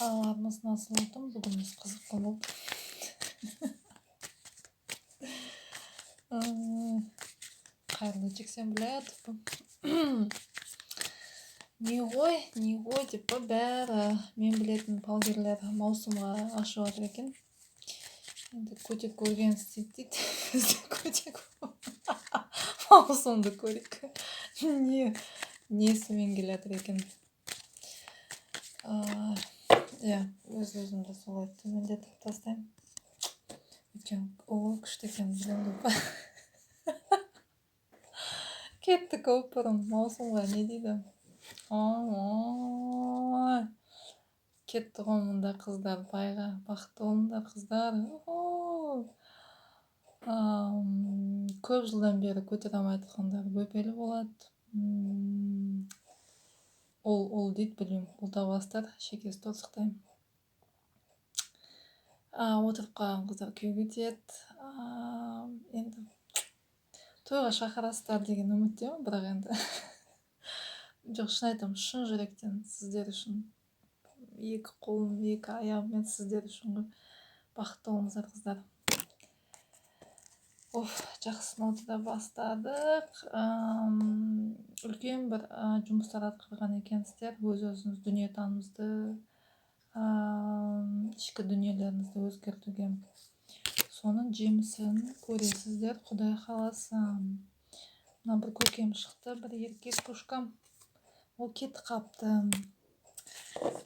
Ağlarımız nasıl oldu? Bugün biz kızık oldu. Қайырлы жексенбілер не ғой деп бәрі мен білетін балгерлер маусымға ашып жатыр екен. Енді көтек көрген істейді дейді. Біз де көтек маусымды көрейік. Несімен келатыр екен. Иә, өз-өзімді солай төмендетіп тастаймын. Өйткені ол күшті екенін білемін деп. Кетті көп бұрын маусымға не дейді? Кетті ғой мұнда қыздар байға. Бақытты болыңдар қыздар. Көп жылдан бері көтере алмай жатқандар бөпелі болады. Ол дейді білмеймін. Ұлдабастар шекесі торсықтаймын. Отырып қалған қыздар күйеуге тиеді. Енді тойға шақырасыздар деген үміттемін, бірақ енді жоқ, шын айтамын, шын жүректен сіздер үшін, екі қолым, екі аяғыммен сіздер үшін бақытты болыңыздар қыздар. Жақсы нотада бастадық. Үлкен бір жұмыстар атқарған екенсіздер. Өз-өзіңіз дүниетанымыңызды, ішкі дүниелеріңізді өзгертуге. Соның жемісін көресіздер, Құдай қаласа. Мына бір көкем шықты, бір еркек пушкам. Ол кетіп қапты.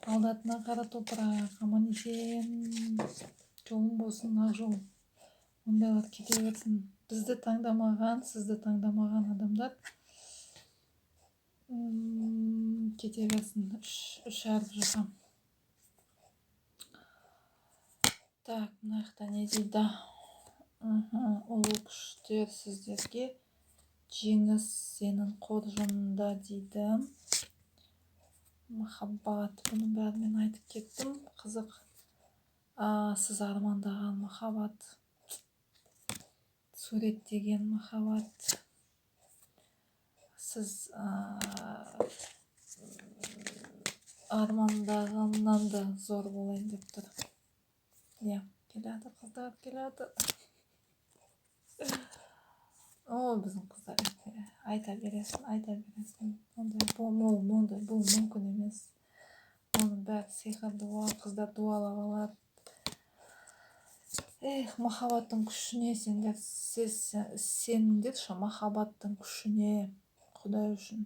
Алдатына қара топырақ, аман есен, жолың болсын, ақ жол. Ондайлар кете берсін. Бізді таңдамаған, сізді таңдамаған адамдар кете берсін. Үш әріп жасам. Так, мына жақта не дейді? Ұлы күштер сіздерге жеңіс сенің қоржынында дейді. Махаббат, бұның бәрін мен айтып кеттім. Қызық. Сіз армандаған махаббат, суреттеген махаббат. Сіз армандағаннан да зор болайын деп тұр. Иә, келеді қыздар, келеді. Біздің қыздар айта бересің. Бұл мүмкін емес. Оның бәрі сиқыр дуа, қыздар дуалап алады. Махаббаттың күшіне сендер сеніңдерші, махаббаттың күшіне, Құдай үшін.